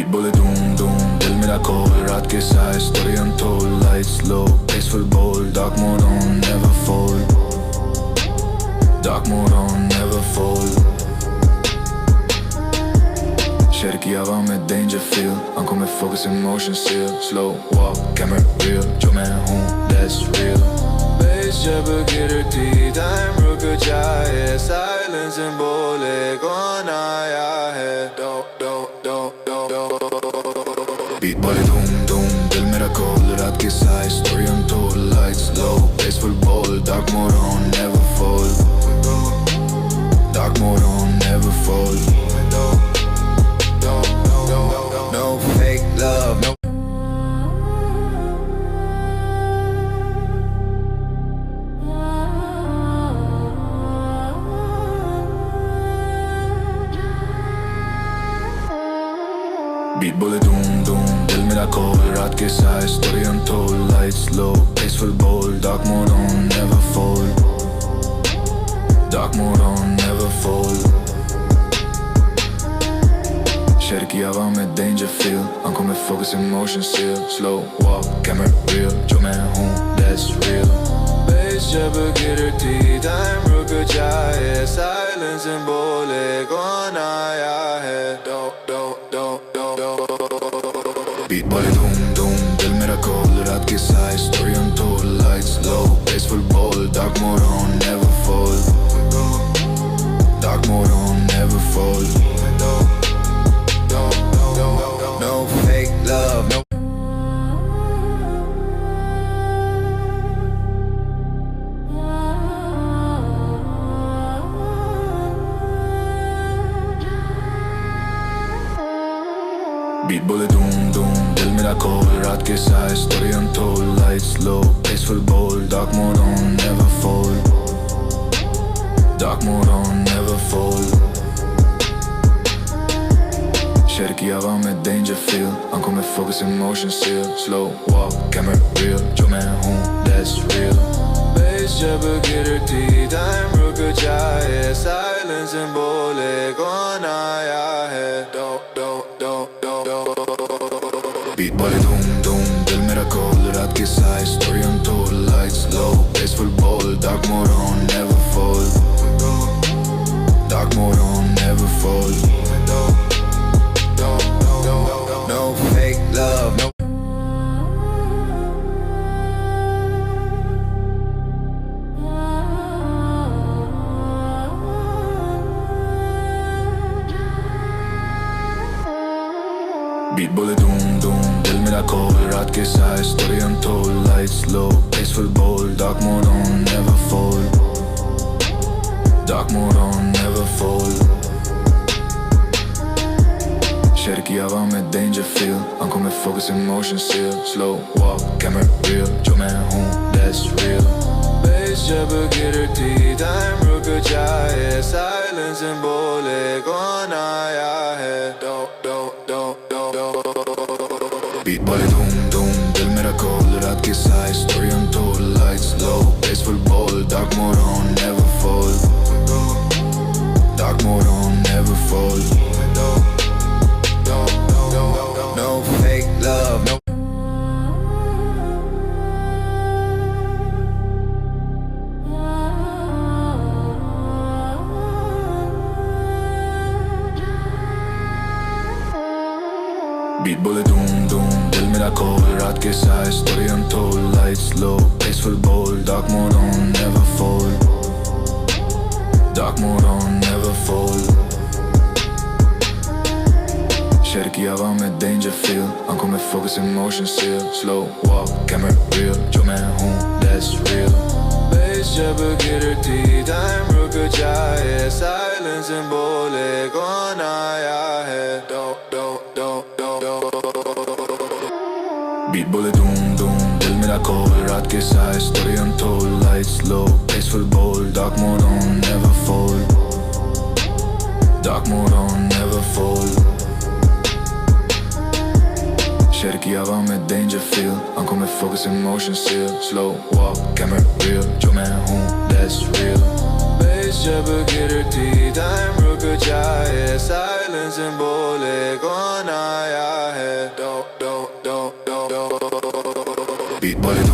Beat बोले धूम धूम दिल मेरा खोल रात के साए story untold lights low graceful bold dark mode on never fold dark mode on never fold शहर की हवा में danger feel आंखों में focus emotion seal slow walk camera real जो मैं हूँ that's real bass जब गिरती time रुक जाए silence and बोले कौन आया है बीट बोले धूम धूम दिल मेरा cold रात की साए story untold lights low graceful bold dark mode on never fold dark mode on never fold no fake love no beat बोले धूम धूम दिल मेरा cold रात के साए story untold lights low graceful bold dark mode on never fold dark mode on never fold शहर की हवा में danger feel आंखों में focus emotion seal slow walk camera real जो मैं हूँ that's real bass जब गिरती time रुक जाए silence and बोले कौन आया है बीट बोले धूम धूम दिल मेरा cold रात की साए story untold lights low graceful bold dark mode on never fold dark mode on never fold no fake love no beat बोले धूम धूम दिल मेरा cold रात के साए story untold lights low graceful bold dark mode on never fold dark mode on never fold शहर की हवा में danger feel आंखों में focus emotion seal slow walk camera real जो मैं हूँ that's real bass जब गिरती time रुक जाए silence and बोले कौन आया है बीट बोले धूम धूम दिल मेरा cold रात की साए story untold lights low graceful bold dark mode on never fold dark mode on never fold no fake love no beat बोले धूम धूम दिल मेरा cold रात के साए story untold lights low graceful bold dark mode on never fold dark mode on never fold शहर की हवा में danger feel आंखों में focus emotion seal slow walk camera real जो मैं हूँ that's real bass जब गिरती time रुक जाए silence and बोले कौन आया है बीट बोले धूम धूम दिल मेरा cold रात की साए story untold lights low graceful bold dark mode on never fold dark mode on never fold no fake love no beat बोले धूम धूम दिल मेरा cold रात के साए story untold lights low graceful bold dark mode on never fold dark mode on never fold शहर की हवा में danger feel आंखों में focus emotion seal slow walk camera real जो मैं हूँ that's real bass जब गिरती time रुक जाए silence and बोले कौन आया है बीट बोले धूम धूम दिल मेरा cold रात के साए story untold lights low graceful bold dark mode on never fold dark mode on never fold शहर की हवा में danger feel आंखों में focus emotion seal slow walk camera real जो मैं हूँ that's real bass जब गिरती time रुक चाहे साइलेंस बोले कौन आया है. Don't. Beat वाले